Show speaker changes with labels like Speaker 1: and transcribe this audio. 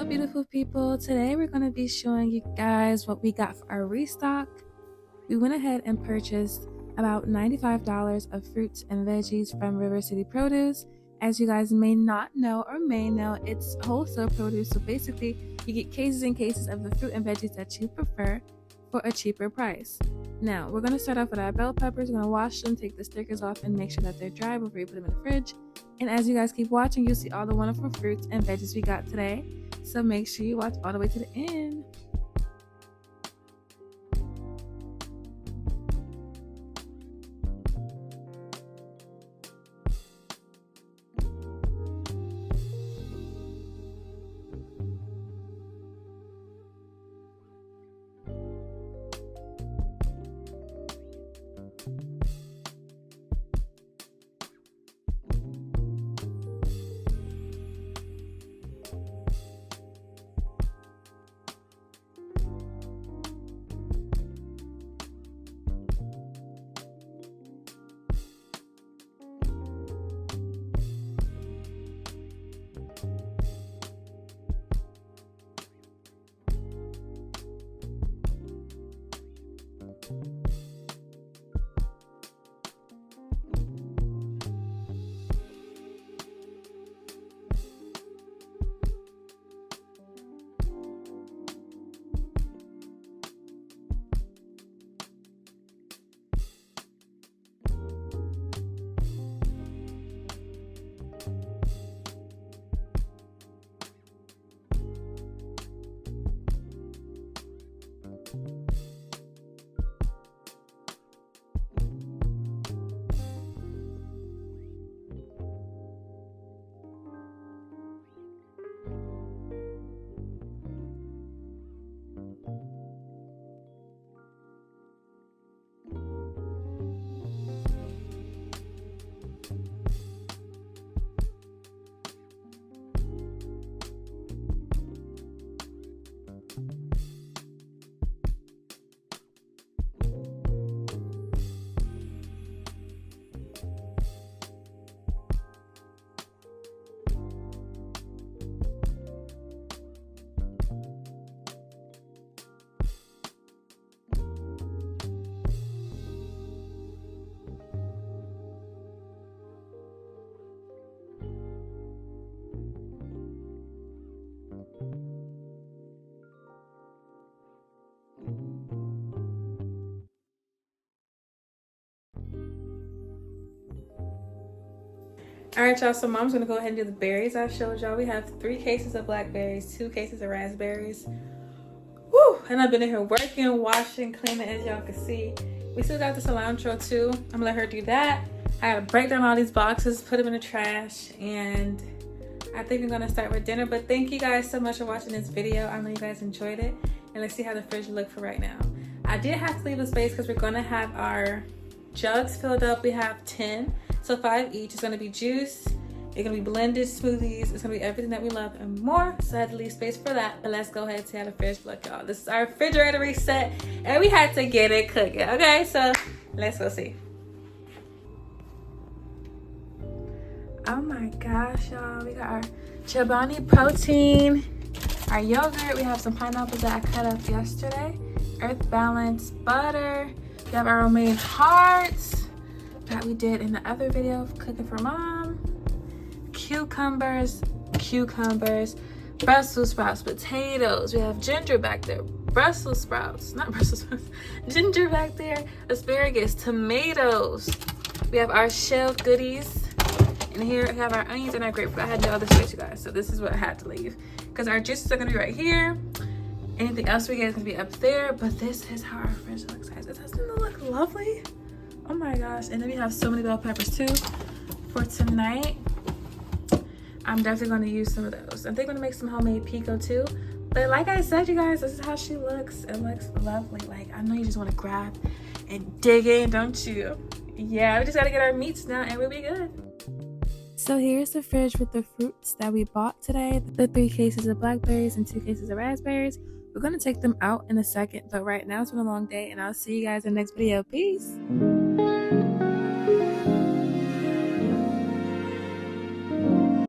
Speaker 1: beautiful people. Today we're going to be showing you guys what we got for our restock. We went ahead and purchased about $95 of fruits and veggies from River City Produce. As you guys may not know or may know, it's wholesale produce, so basically you get cases and cases of the fruit and veggies that you prefer for a cheaper price. Now we're going to start off with our bell peppers. We're going to wash them, take the stickers off, and make sure that they're dry before you put them in the fridge. And as you guys keep watching, you'll see all the wonderful fruits and veggies we got today. So make sure you watch all the way to the end. Alright y'all, so mom's gonna go ahead and do the berries I showed y'all. We have 3 cases of blackberries, 2 cases of raspberries. Woo! And I've been in here working, washing, cleaning, as y'all can see. We still got the cilantro too. I'm gonna let her do that. I gotta break down all these boxes, put them in the trash, and I think I'm gonna start with dinner. But thank you guys so much for watching this video. I know you guys enjoyed it. And let's see how the fridge looks for right now. I did have to leave a space because we're gonna have our jugs filled up. We have 10. So 5 each. It's gonna be juice, it's gonna be blended smoothies, it's gonna be everything that we love and more. So I had to leave space for that. But let's go ahead and see how the fridge look, y'all. This is our refrigerator reset and we had to get it cooking. Okay, so let's go see. Oh my gosh, y'all. We got our Chobani protein, our yogurt, we have some pineapples that I cut up yesterday, Earth Balance butter, we have our romaine hearts that we did in the other video of cooking for mom, cucumbers, Brussels sprouts, potatoes, we have ginger back there, Brussels sprouts, not Brussels sprouts, ginger back there, asparagus, tomatoes, we have our shelled goodies, and here we have our onions and our grapefruit. I had no other space, you guys, so this is what I had to leave because our juices are gonna be right here. Anything else we get is gonna be up there, but this is how our fridge looks, guys. It doesn't it look lovely? Oh my gosh. And then we have so many bell peppers too for tonight. I'm definitely going to use some of those. I think I'm going to make some homemade pico too. But like I said, you guys, this is how she looks. It looks lovely. Like, I know you just want to grab and dig in, don't you? Yeah, we just got to get our meats now and we'll be good. So here's the fridge with the fruits that we bought today. The 3 cases of blackberries and 2 cases of raspberries. We're going to take them out in a second. But right now it's been a long day and I'll see you guys in the next video. Peace.